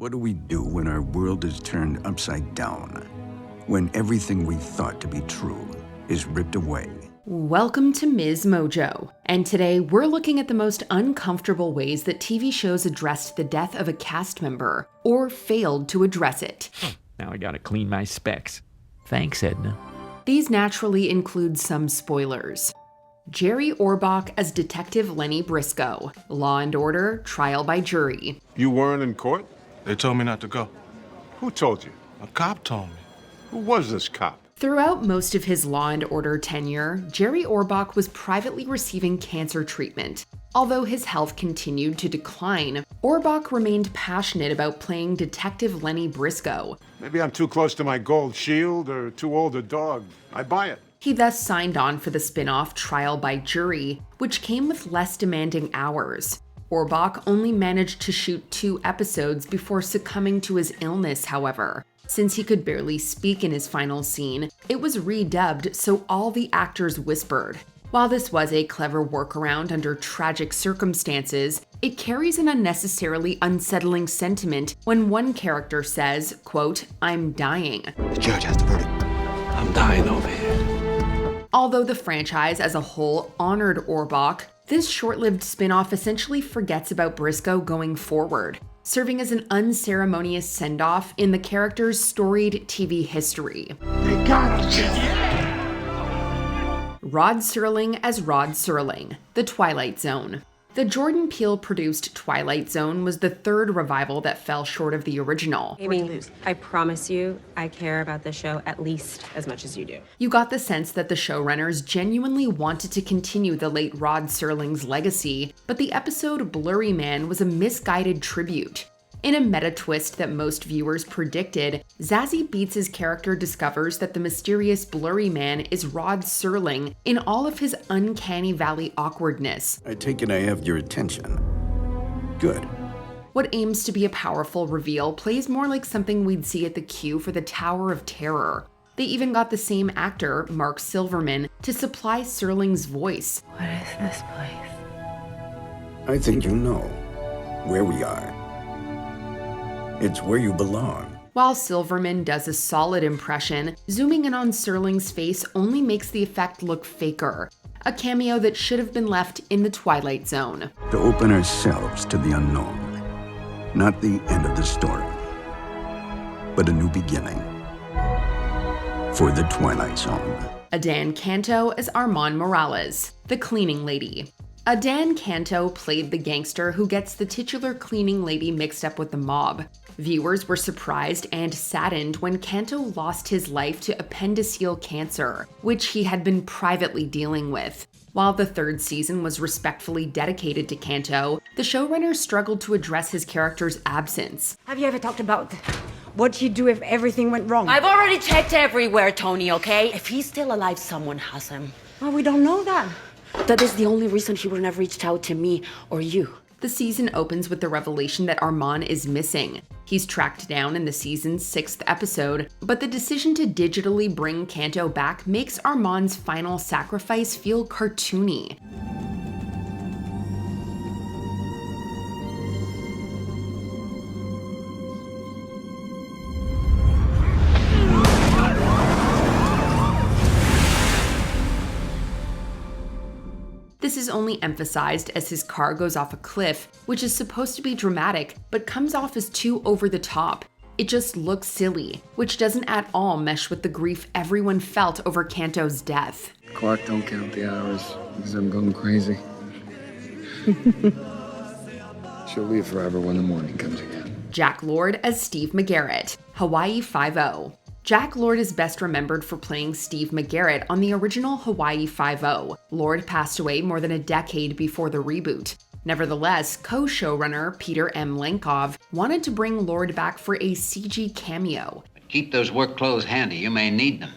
What do we do when our world is turned upside down? When everything we thought to be true is ripped away? Welcome to Ms. Mojo, and today we're looking at the most uncomfortable ways that TV shows addressed the death of a cast member, or failed to address it. Now I gotta clean my specs. Thanks, Edna. These naturally include some spoilers. Jerry Orbach as Detective Lenny Brisco, Law & Order, Trial by Jury. You weren't in court? They told me not to go. Who told you? A cop told me. Who was this cop? Throughout most of his Law & Order tenure, Jerry Orbach was privately receiving cancer treatment. Although his health continued to decline, Orbach remained passionate about playing Detective Lenny Brisco. Maybe I'm too close to my gold shield or too old a dog. I buy it. He thus signed on for the spin-off Trial by Jury, which came with less demanding hours. Orbach only managed to shoot 2 episodes before succumbing to his illness, however. Since he could barely speak in his final scene, it was redubbed so all the actors whispered. While this was a clever workaround under tragic circumstances, it carries an unnecessarily unsettling sentiment when one character says, quote, "I'm dying." The judge has the verdict. I'm dying over here. Although the franchise as a whole honored Orbach, this short-lived spin-off essentially forgets about Brisco going forward, serving as an unceremonious send-off in the character's storied TV history. They got you. Rod Serling as Rod Serling, The Twilight Zone. The Jordan Peele-produced Twilight Zone was the 3rd revival that fell short of the original. Amy, I promise you, I care about this show at least as much as you do. You got the sense that the showrunners genuinely wanted to continue the late Rod Serling's legacy, but the episode Blurryman was a misguided tribute. In a meta twist that most viewers predicted, Zazie Beetz' character discovers that the mysterious Blurryman is Rod Serling in all of his uncanny valley awkwardness. I take it I have your attention. Good. What aims to be a powerful reveal plays more like something we'd see at the queue for the Tower of Terror. They even got the same actor, Mark Silverman, to supply Serling's voice. What is this place? I think you know where we are. It's where you belong. While Silverman does a solid impression, zooming in on Serling's face only makes the effect look faker. A cameo that should have been left in the Twilight Zone. To open ourselves to the unknown. Not the end of the story, but a new beginning for the Twilight Zone. Adan Canto as Arman Morales, the cleaning lady. Adan Canto played the gangster who gets the titular cleaning lady mixed up with the mob. Viewers were surprised and saddened when Canto lost his life to appendiceal cancer, which he had been privately dealing with. While the 3rd season was respectfully dedicated to Canto, the showrunners struggled to address his character's absence. Have you ever talked about what you'd do if everything went wrong? I've already checked everywhere, Tony, okay? If he's still alive, someone has him. Well, we don't know that. That is the only reason he wouldn't have reached out to me or you. The season opens with the revelation that Arman is missing. He's tracked down in the season's 6th episode, but the decision to digitally bring Canto back makes Arman's final sacrifice feel cartoony. This is only emphasized as his car goes off a cliff, which is supposed to be dramatic, but comes off as too over the top. It just looks silly, which doesn't at all mesh with the grief everyone felt over Canto's death. Clark, don't count the hours, because I'm going crazy. She'll leave forever when the morning comes again. Jack Lord as Steve McGarrett, Hawaii Five-0. Jack Lord is best remembered for playing Steve McGarrett on the original Hawaii Five-0. Lord passed away more than a decade before the reboot. Nevertheless, co-showrunner Peter M. Lenkov wanted to bring Lord back for a CG cameo. Keep those work clothes handy. You may need them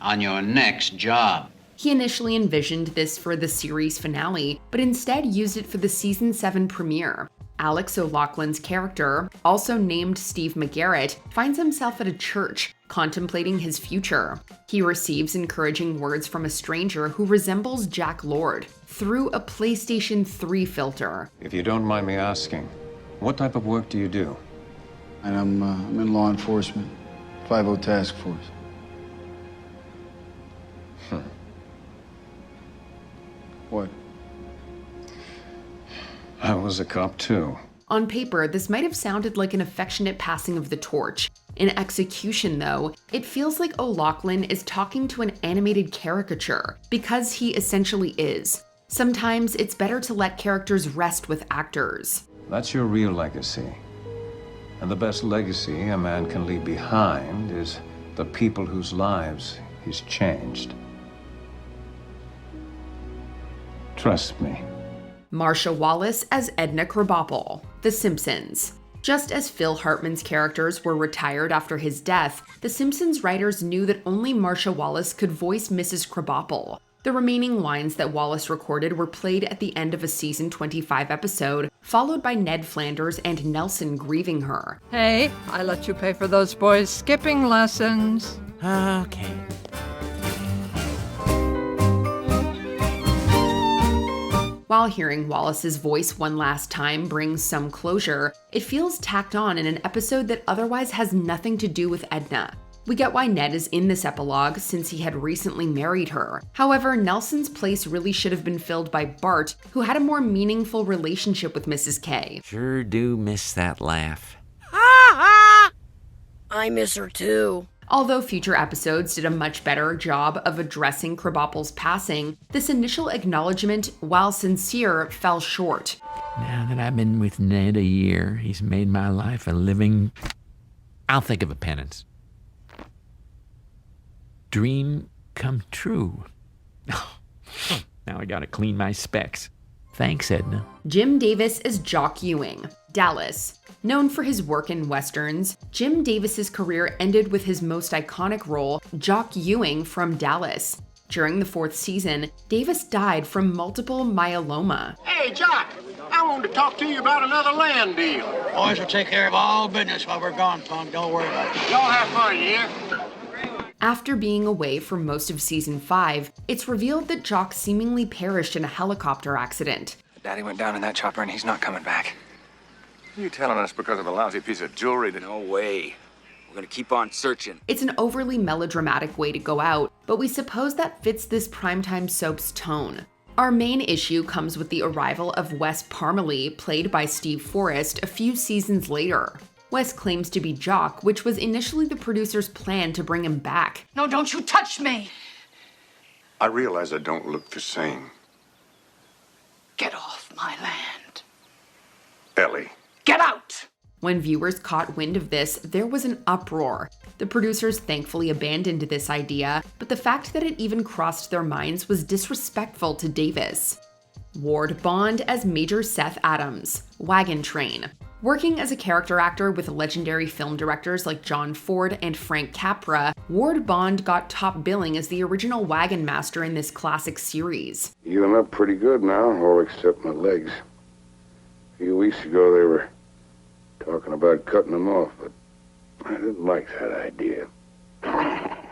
on your next job. He initially envisioned this for the series finale, but instead used it for the season 7 premiere. Alex O'Loughlin's character, also named Steve McGarrett, finds himself at a church, contemplating his future. He receives encouraging words from a stranger who resembles Jack Lord through a PlayStation 3 filter. If you don't mind me asking, what type of work do you do? And I'm in law enforcement, 5-0 task force. What? I was a cop too. On paper, this might have sounded like an affectionate passing of the torch. In execution, though, it feels like O'Loughlin is talking to an animated caricature, because he essentially is. Sometimes it's better to let characters rest with actors. That's your real legacy. And the best legacy a man can leave behind is the people whose lives he's changed. Trust me. Marsha Wallace as Edna Krabappel, The Simpsons. Just as Phil Hartman's characters were retired after his death, The Simpsons writers knew that only Marsha Wallace could voice Mrs. Krabappel. The remaining lines that Wallace recorded were played at the end of a season 25 episode, followed by Ned Flanders and Nelson grieving her. Hey, I let you pay for those boys' skipping lessons. Okay. While hearing Wallace's voice one last time brings some closure, it feels tacked on in an episode that otherwise has nothing to do with Edna. We get why Ned is in this epilogue since he had recently married her. However, Nelson's place really should have been filled by Bart, who had a more meaningful relationship with Mrs. K. Sure do miss that laugh. I miss her too. Although future episodes did a much better job of addressing Krabappel's passing, this initial acknowledgement, while sincere, fell short. Now that I've been with Ned a year, he's made my life a living... I'll think of a penance. Dream come true. Now I gotta clean my specs. Thanks, Edna. Jim Davis as Jock Ewing, Dallas. Known for his work in westerns, Jim Davis's career ended with his most iconic role, Jock Ewing from Dallas. During the 4th season, Davis died from multiple myeloma. Hey, Jock, I wanted to talk to you about another land deal. Boys will take care of all business while we're gone, Punk. Don't worry about it. Y'all have fun, yeah? After being away for most of season 5, it's revealed that Jock seemingly perished in a helicopter accident. Daddy went down in that chopper and he's not coming back. Are you telling us because of a lousy piece of jewelry that... No way. We're gonna keep on searching. It's an overly melodramatic way to go out, but we suppose that fits this primetime soap's tone. Our main issue comes with the arrival of Wes Parmalee, played by Steve Forrest, a few seasons later. Wes claims to be Jock, which was initially the producer's plan to bring him back. No, don't you touch me! I realize I don't look the same. Get off my land. Ellie. Get out! When viewers caught wind of this, there was an uproar. The producers thankfully abandoned this idea, but the fact that it even crossed their minds was disrespectful to Davis. Ward Bond as Major Seth Adams, Wagon Train. Working as a character actor with legendary film directors like John Ford and Frank Capra, Ward Bond got top billing as the original wagon master in this classic series. Healing up pretty good now, all except my legs. A few weeks ago, they were talking about cutting them off, but I didn't like that idea.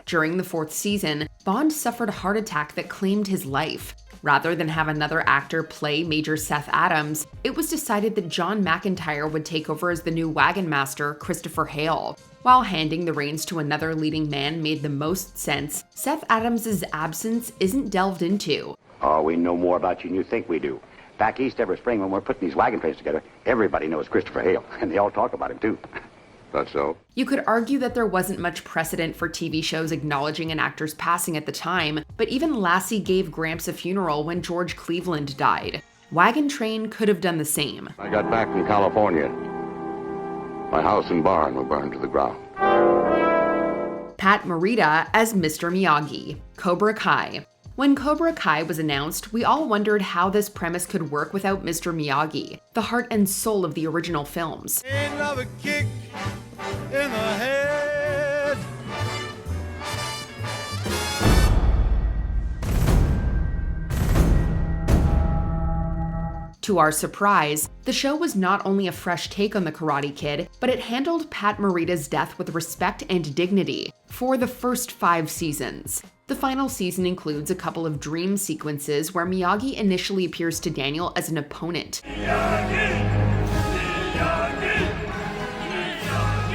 During the 4th season, Bond suffered a heart attack that claimed his life. Rather than have another actor play Major Seth Adams, it was decided that John McIntyre would take over as the new wagon master, Christopher Hale. While handing the reins to another leading man made the most sense, Seth Adams' absence isn't delved into. Oh, we know more about you than you think we do. Back east every spring when we're putting these wagon trains together, everybody knows Christopher Hale, and they all talk about him too. That's so. You could argue that there wasn't much precedent for TV shows acknowledging an actor's passing at the time, but even Lassie gave Gramps a funeral when George Cleveland died. Wagon Train could have done the same. I got back from California. My house and barn were burned to the ground. Pat Morita as Mr. Miyagi, Cobra Kai. When Cobra Kai was announced, we all wondered how this premise could work without Mr. Miyagi, the heart and soul of the original films. Another kick in the head. To our surprise, the show was not only a fresh take on the Karate Kid, but it handled Pat Morita's death with respect and dignity for the first 5 seasons. The final season includes a couple of dream sequences where Miyagi initially appears to Daniel as an opponent. Miyagi! Miyagi! Miyagi!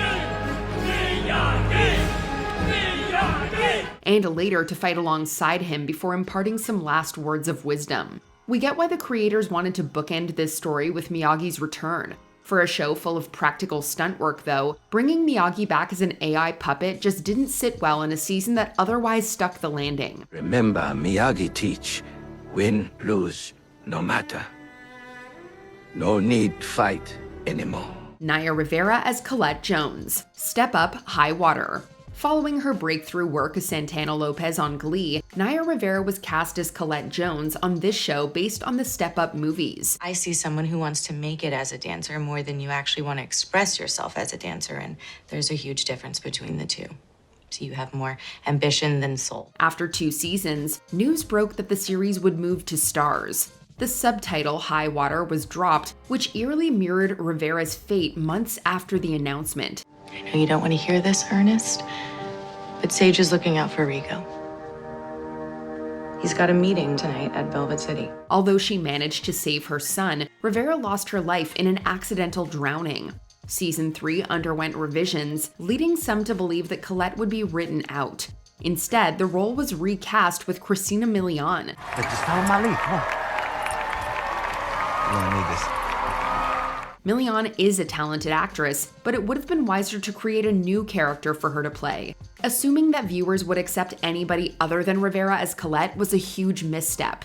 and later to fight alongside him before imparting some last words of wisdom. We get why the creators wanted to bookend this story with Miyagi's return. For a show full of practical stunt work, though, bringing Miyagi back as an AI puppet just didn't sit well in a season that otherwise stuck the landing. Remember, Miyagi teach, win, lose, no matter. No need fight anymore. Naya Rivera as Colette Jones. Step up, high water. Following her breakthrough work as Santana Lopez on Glee, Naya Rivera was cast as Colette Jones on this show based on the Step Up movies. I see someone who wants to make it as a dancer more than you actually want to express yourself as a dancer, and there's a huge difference between the two. So you have more ambition than soul. After 2 seasons, news broke that the series would move to Stars. The subtitle High Water was dropped, which eerily mirrored Rivera's fate months after the announcement. I know you don't want to hear this, Ernest, but Sage is looking out for Rico. He's got a meeting tonight at Velvet City. Although she managed to save her son, Rivera lost her life in an accidental drowning. Season 3 underwent revisions, leading some to believe that Colette would be written out. Instead, the role was recast with Christina Milian. Just follow my lead, come on. You're gonna need this. Milian is a talented actress, but it would have been wiser to create a new character for her to play. Assuming that viewers would accept anybody other than Rivera as Colette was a huge misstep.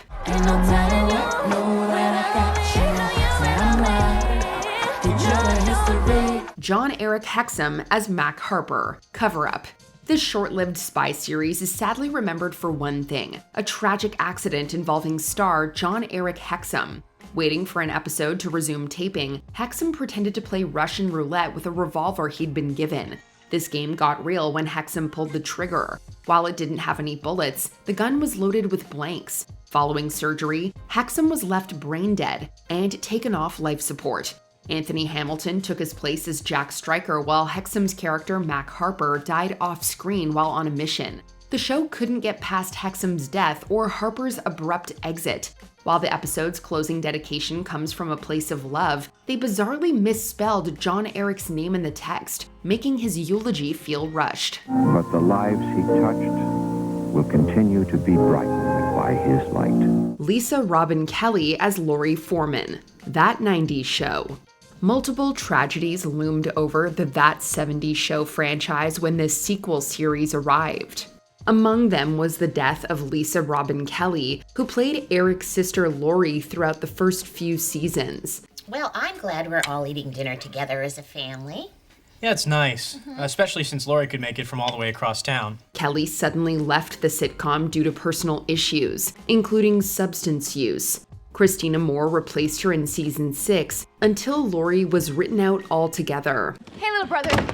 John Eric Hexum as Mac Harper, cover-up. This short-lived spy series is sadly remembered for one thing, a tragic accident involving star John Eric Hexum. Waiting for an episode to resume taping, Hexum pretended to play Russian roulette with a revolver he'd been given. This game got real when Hexum pulled the trigger. While it didn't have any bullets, the gun was loaded with blanks. Following surgery, Hexum was left brain dead and taken off life support. Anthony Hamilton took his place as Jack Stryker while Hexum's character Mac Harper died off-screen while on a mission. The show couldn't get past Hexum's death or Harper's abrupt exit. While the episode's closing dedication comes from a place of love, they bizarrely misspelled John Eric's name in the text, making his eulogy feel rushed. But the lives he touched will continue to be brightened by his light. Lisa Robin Kelly as Lorie Foreman, That 90s Show. Multiple tragedies loomed over the That 70s Show franchise when this sequel series arrived. Among them was the death of Lisa Robin Kelly, who played Eric's sister Lorie throughout the first few seasons. Well, I'm glad we're all eating dinner together as a family. Yeah, it's nice, especially since Lorie could make it from all the way across town. Kelly suddenly left the sitcom due to personal issues, including substance use. Christina Moore replaced her in season 6 until Lorie was written out altogether. Hey, little brother.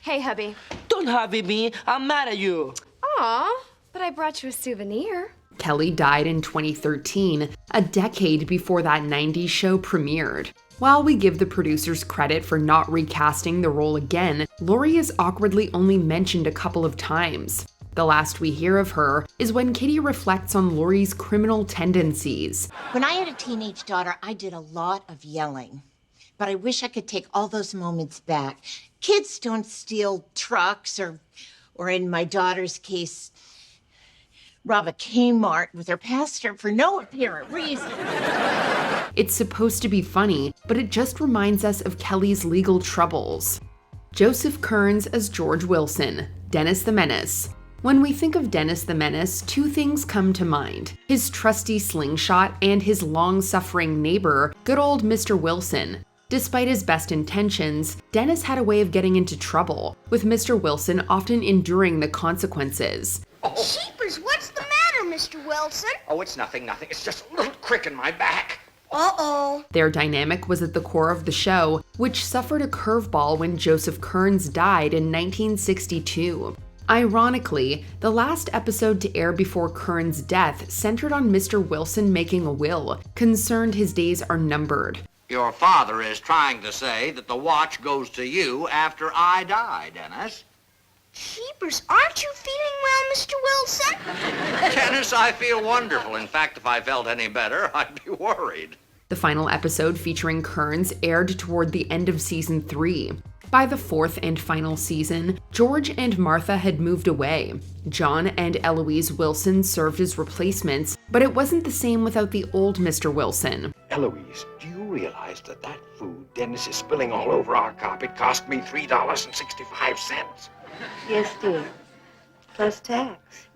Hey, hubby. Don't hubby me. I'm mad at you. Aw, but I brought you a souvenir. Kelly died in 2013, a decade before That 90s Show premiered. While we give the producers credit for not recasting the role again, Lorie is awkwardly only mentioned a couple of times. The last we hear of her is when Kitty reflects on Lorie's criminal tendencies. When I had a teenage daughter, I did a lot of yelling. But I wish I could take all those moments back. Kids don't steal trucks or in my daughter's case, rob a Kmart with her pastor for no apparent reason. It's supposed to be funny, but it just reminds us of Kelly's legal troubles. Joseph Kearns as George Wilson, Dennis the Menace. When we think of Dennis the Menace, 2 things come to mind: his trusty slingshot and his long-suffering neighbor, good old Mr. Wilson. Despite his best intentions, Dennis had a way of getting into trouble, with Mr. Wilson often enduring the consequences. Sheepers, what's the matter, Mr. Wilson? Oh, it's nothing. It's just a little crick in my back. Uh-oh. Their dynamic was at the core of the show, which suffered a curveball when Joseph Kearns died in 1962. Ironically, the last episode to air before Kearns' death centered on Mr. Wilson making a will, concerned his days are numbered. Your father is trying to say that the watch goes to you after I die, Dennis. Sheepers, aren't you feeling well, Mr. Wilson? Dennis, I feel wonderful. In fact, if I felt any better, I'd be worried. The final episode featuring Kearns aired toward the end of season 3. By the fourth and final season, George and Martha had moved away. John and Eloise Wilson served as replacements, but it wasn't the same without the old Mr. Wilson. Eloise, do you realize that food Dennis is spilling all over our carpet cost me $3.65? Yes, dear. Plus tax.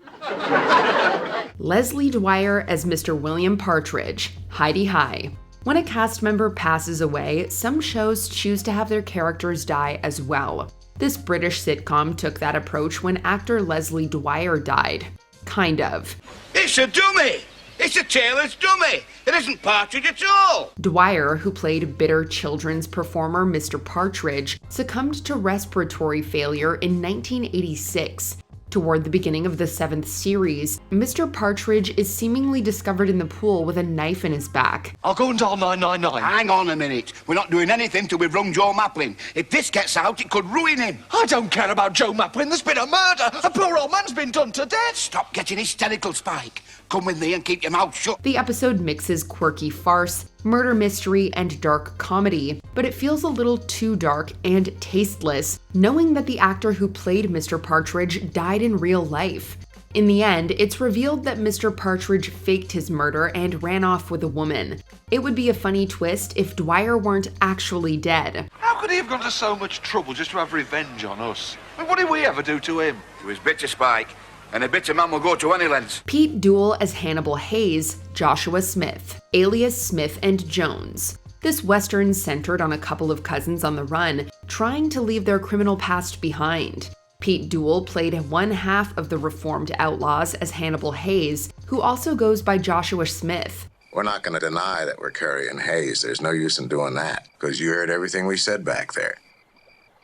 Leslie Dwyer as Mr. William Partridge, Heidi High. When a cast member passes away, some shows choose to have their characters die as well. This British sitcom took that approach when actor Leslie Dwyer died. Kind of. It's a dummy! It's a tailor's dummy! It isn't Partridge at all! Dwyer, who played bitter children's performer Mr. Partridge, succumbed to respiratory failure in 1986. Toward the beginning of the 7th series, Mr. Partridge is seemingly discovered in the pool with a knife in his back. I'll go and dial 999. Hang on a minute. We're not doing anything till we've rung Joe Maplin. If this gets out, it could ruin him. I don't care about Joe Maplin. There's been a murder. A poor old man's been done to death. Stop getting hysterical, Spike. Come with me and keep your mouth shut. The episode mixes quirky farce, murder mystery, and dark comedy, but it feels a little too dark and tasteless, knowing that the actor who played Mr. Partridge died in real life. In the end, it's revealed that Mr. Partridge faked his murder and ran off with a woman. It would be a funny twist if Dwyer weren't actually dead. How could he have gone to so much trouble just to have revenge on us? I mean, what did we ever do to him? He was bitter, Spike. And a bitter man will go to any lengths. Pete Duell as Hannibal Heyes, Joshua Smith, alias Smith and Jones. This western centered on a couple of cousins on the run, trying to leave their criminal past behind. Pete Duell played one half of the reformed outlaws as Hannibal Heyes, who also goes by Joshua Smith. We're not going to deny that we're carrying Hayes. There's no use in doing that, because you heard everything we said back there.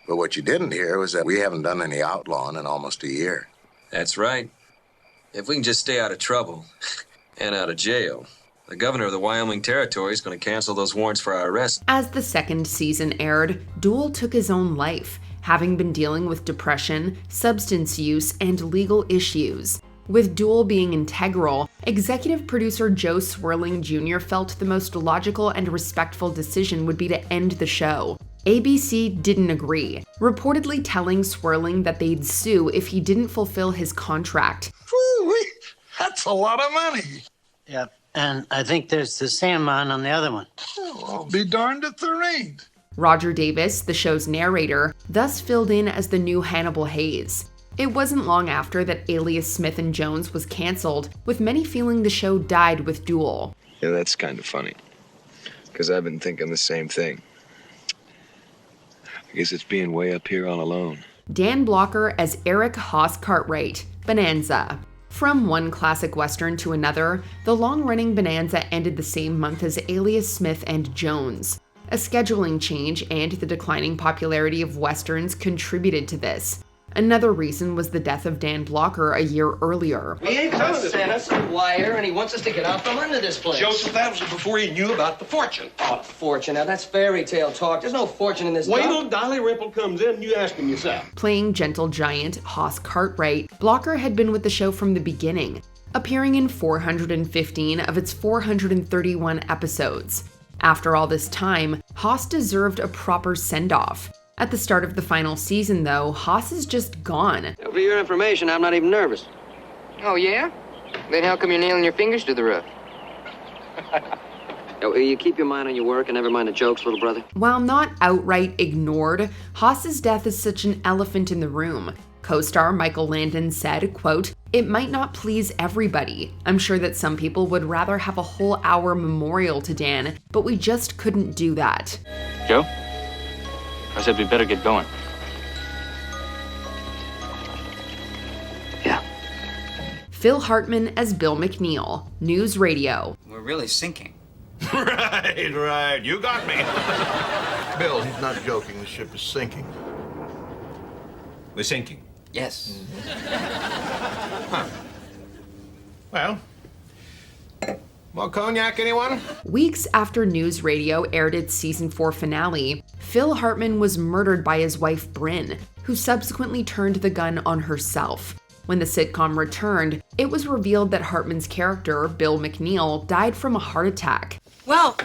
But what you didn't hear was that we haven't done any outlawing in almost a year. That's right. If we can just stay out of trouble and out of jail, the governor of the Wyoming Territory is going to cancel those warrants for our arrest. As the second season aired, Duell took his own life, having been dealing with depression, substance use, and legal issues. With Duell being integral, executive producer Joe Serling Jr. felt the most logical and respectful decision would be to end the show. ABC didn't agree, reportedly telling Serling that they'd sue if he didn't fulfill his contract. Woo-wee, that's a lot of money. Yep, and I think there's the Sandman on the other one. Oh, I'll be darned if there ain't. Roger Davis, the show's narrator, thus filled in as the new Hannibal Heyes. It wasn't long after that Alias Smith and Jones was canceled, with many feeling the show died with Duell. Yeah, that's kind of funny, because I've been thinking the same thing. I guess it's being way up here all alone. Dan Blocker as Eric Hoss Cartwright, Bonanza. From one classic Western to another, the long-running Bonanza ended the same month as Alias Smith and Jones. A scheduling change and the declining popularity of Westerns contributed to this. Another reason was the death of Dan Blocker a year earlier. We ain't coming to send us a wire, and he wants us to get out from under this place. Joseph, that was before he knew about the fortune. Oh, fortune. Now, that's fairy tale talk. There's no fortune in this Wait stuff. till Dolly Ripple comes in and you ask him yourself. Playing gentle giant Hoss Cartwright, Blocker had been with the show from the beginning, appearing in 415 of its 431 episodes. After all this time, Hoss deserved a proper send-off. At the start of the final season, though, Hoss is just gone. For your information, I'm not even nervous. Oh, yeah? Then how come you're nailing your fingers to the roof? You keep your mind on your work and never mind the jokes, little brother. While not outright ignored, Hoss's death is such an elephant in the room. Co-star Michael Landon said, quote, "It might not please everybody. I'm sure that some people would rather have a whole hour memorial to Dan, but we just couldn't do that." Joe? I said we better get going. Yeah. Phil Hartman as Bill McNeal, News Radio. We're really sinking. Right. You got me. Bill, he's not joking. The ship is sinking. We're sinking? Yes. Huh. Well, more cognac, anyone? Weeks after News Radio aired its season 4 finale, Phil Hartman was murdered by his wife Bryn, who subsequently turned the gun on herself. When the sitcom returned, it was revealed that Hartman's character, Bill McNeal, died from a heart attack. Well,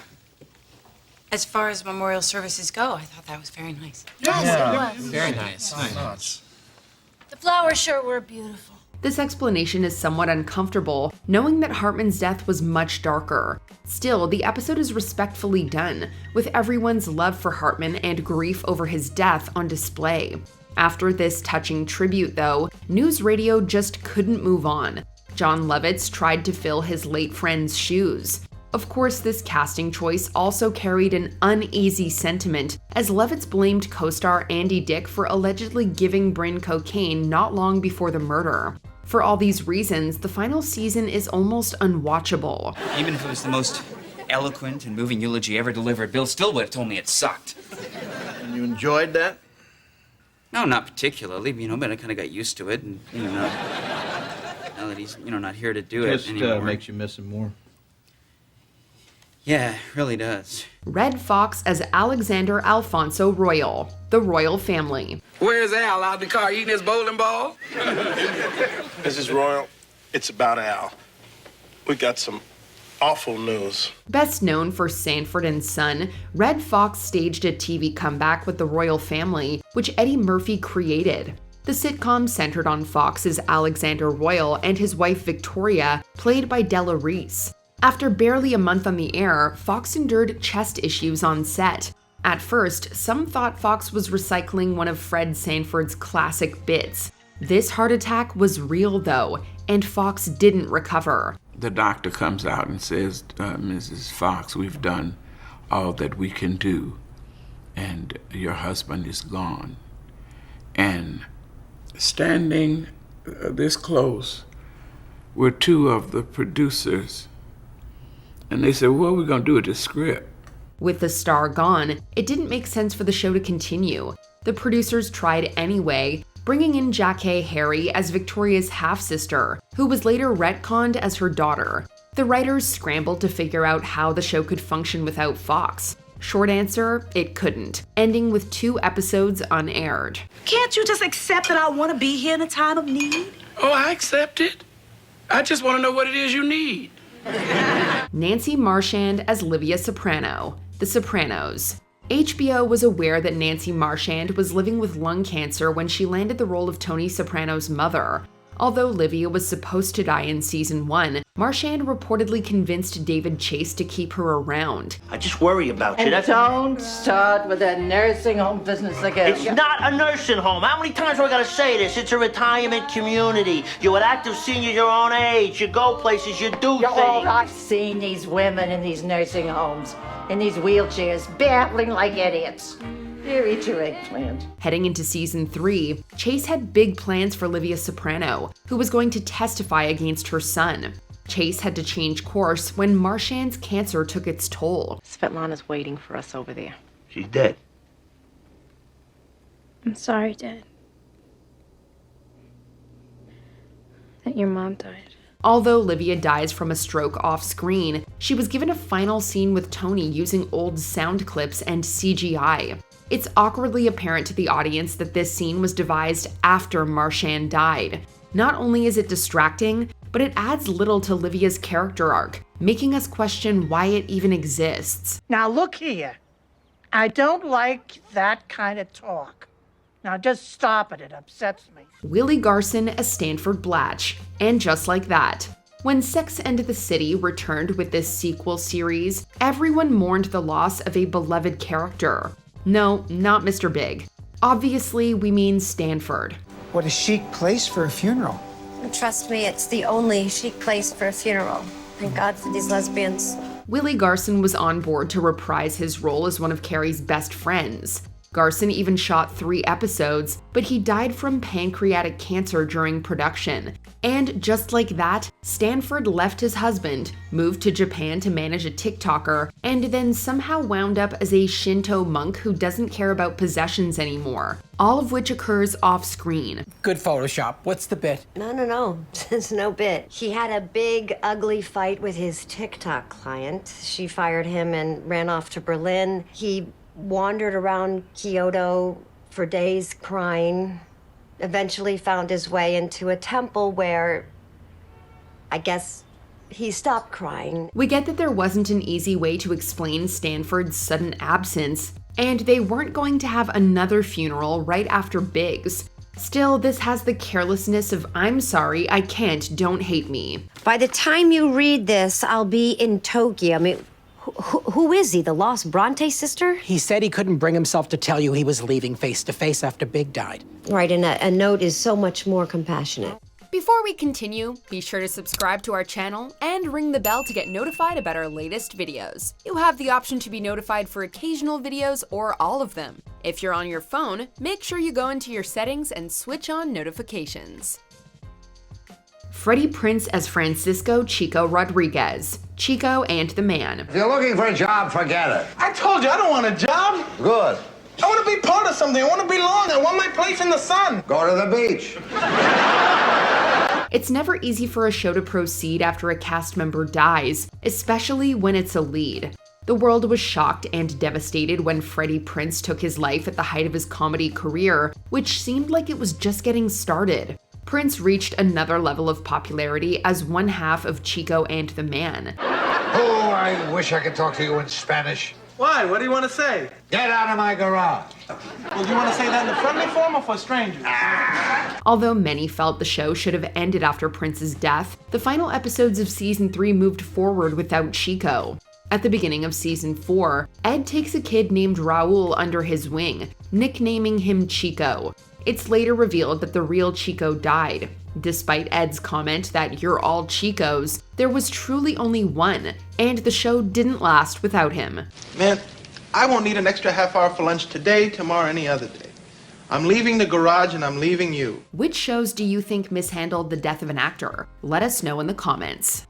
As far as memorial services go, I thought that was very nice. Yes, it was. Very nice. Nice. The flowers sure were beautiful. This explanation is somewhat uncomfortable, knowing that Hartman's death was much darker. Still, the episode is respectfully done, with everyone's love for Hartman and grief over his death on display. After this touching tribute, though, news radio just couldn't move on. John Lovitz tried to fill his late friend's shoes. Of course, this casting choice also carried an uneasy sentiment, as Lovitz blamed co-star Andy Dick for allegedly giving Bryn cocaine not long before the murder. For all these reasons, the final season is almost unwatchable. Even if it was the most eloquent and moving eulogy ever delivered, Bill still would have told me it sucked. And you enjoyed that? No, not particularly, but I kind of got used to it, and, now that he's, not here to do it anymore. Just makes you miss him more. Yeah, it really does. Red Fox as Alexander Alfonso Royal, the royal family. Where's Al? Out in the car eating his bowling ball? Mrs. Royal, it's about Al. We got some awful news. Best known for Sanford and Son, Red Fox staged a TV comeback with the royal family, which Eddie Murphy created. The sitcom centered on Fox's Alexander Royal and his wife Victoria, played by Della Reese. After barely a month on the air, Fox endured chest issues on set. At first, some thought Fox was recycling one of Fred Sanford's classic bits. This heart attack was real, though, and Fox didn't recover. The doctor comes out and says, Mrs. Fox, we've done all that we can do, and your husband is gone. And standing this close were two of the producers. And they said, what are we going to do with this script? With the star gone, it didn't make sense for the show to continue. The producers tried anyway, bringing in Jackée Harry as Victoria's half-sister, who was later retconned as her daughter. The writers scrambled to figure out how the show could function without Fox. Short answer, it couldn't, ending with 2 episodes unaired. Can't you just accept that I want to be here in a time of need? Oh, I accept it. I just want to know what it is you need. Nancy Marchand as Livia Soprano, The Sopranos. HBO was aware that Nancy Marchand was living with lung cancer when she landed the role of Tony Soprano's mother. Although Livia was supposed to die in season 1, Marchand reportedly convinced David Chase to keep her around. I just worry about you. And don't start with that nursing home business again. It's not a nursing home. How many times do I gotta say this? It's a retirement community. You're an active senior your own age. You go places, you do things. I've seen these women in these nursing homes, in these wheelchairs, babbling like idiots. Here, eat your eggplant. Heading into season 3, Chase had big plans for Livia Soprano, who was going to testify against her son. Chase had to change course when Marchand's cancer took its toll. Svetlana's waiting for us over there. She's dead. I'm sorry, Dad. That your mom died. Although Livia dies from a stroke off-screen, she was given a final scene with Tony using old sound clips and CGI. It's awkwardly apparent to the audience that this scene was devised after Marchand died. Not only is it distracting, but it adds little to Livia's character arc, making us question why it even exists. Now look here. I don't like that kind of talk. Now just stop it. It upsets me. Willie Garson as Stanford Blatch. And just like that, when Sex and the City returned with this sequel series, everyone mourned the loss of a beloved character. No, not Mr. Big. Obviously, we mean Stanford. What a chic place for a funeral. Trust me, it's the only chic place for a funeral. Thank God for these lesbians. Willie Garson was on board to reprise his role as one of Carrie's best friends. Garson even shot 3 episodes, but he died from pancreatic cancer during production. And just like that, Stanford left his husband, moved to Japan to manage a TikToker, and then somehow wound up as a Shinto monk who doesn't care about possessions anymore, all of which occurs off-screen. Good Photoshop. What's the bit? No. There's no bit. He had a big, ugly fight with his TikTok client. She fired him and ran off to Berlin. He wandered around Kyoto for days crying, eventually found his way into a temple where I guess he stopped crying. We get that there wasn't an easy way to explain Stanford's sudden absence, and they weren't going to have another funeral right after Biggs. Still, this has the carelessness of I'm sorry, I can't, don't hate me. By the time you read this, I'll be in Tokyo. I mean, who is he, the lost Bronte sister? He said he couldn't bring himself to tell you he was leaving face to face after Big died. Right, and a note is so much more compassionate. Before we continue, be sure to subscribe to our channel and ring the bell to get notified about our latest videos. You have the option to be notified for occasional videos or all of them. If you're on your phone, make sure you go into your settings and switch on notifications. Freddie Prinze as Francisco Chico Rodriguez, Chico and the Man. If you're looking for a job, forget it. I told you I don't want a job. Good. I want to be part of something. I want to belong. I want my place in the sun. Go to the beach. It's never easy for a show to proceed after a cast member dies, especially when it's a lead. The world was shocked and devastated when Freddie Prinze took his life at the height of his comedy career, which seemed like it was just getting started. Prinze reached another level of popularity as one half of Chico and the Man. Oh, I wish I could talk to you in Spanish. Why? What do you want to say? Get out of my garage. Well, do you want to say that in a friendly form or for strangers? Although many felt the show should have ended after Prince's death, the final episodes of Season 3 moved forward without Chico. At the beginning of Season 4, Ed takes a kid named Raul under his wing, nicknaming him Chico. It's later revealed that the real Chico died. Despite Ed's comment that you're all Chicos, there was truly only one, and the show didn't last without him. Man, I won't need an extra half hour for lunch today, tomorrow, any other day. I'm leaving the garage and I'm leaving you. Which shows do you think mishandled the death of an actor? Let us know in the comments.